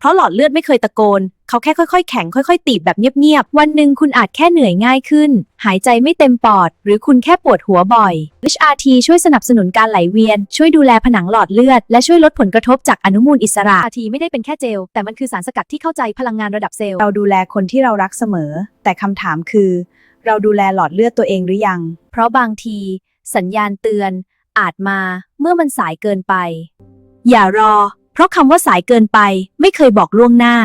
ราะหลอดเลือดไม่เคยตะโกนเขาแค่ค่อยๆแข็งค่อยๆตีบแบบเงียบๆวันหนึ่งคุณอาจแค่เหนื่อยง่ายขึ้นหายใจไม่เต็มปอดหรือคุณแค่ปวดหัวบ่อย HRT ช่วยสนับสนุนการไหลเวียนช่วยดูแลผนังหลอดเลือดและช่วยลดผลกระทบจากอนุมูลอิสระ HRT ไม่ได้เป็นแค่เจลแต่มันคือสารสกัดที่เข้าใจพลังงานระดับเซลล์เราดูแลคนที่เรารักเสมอแต่คำถามคือเราดูแลหลอดเลือดตัวเองหรือยังเพราะบางทีสัญญาณเตือนอาจมาเมื่อมันสายเกินไปอย่ารอเพราะคำว่าสายเกินไปไม่เคยบอกล่วงหน้า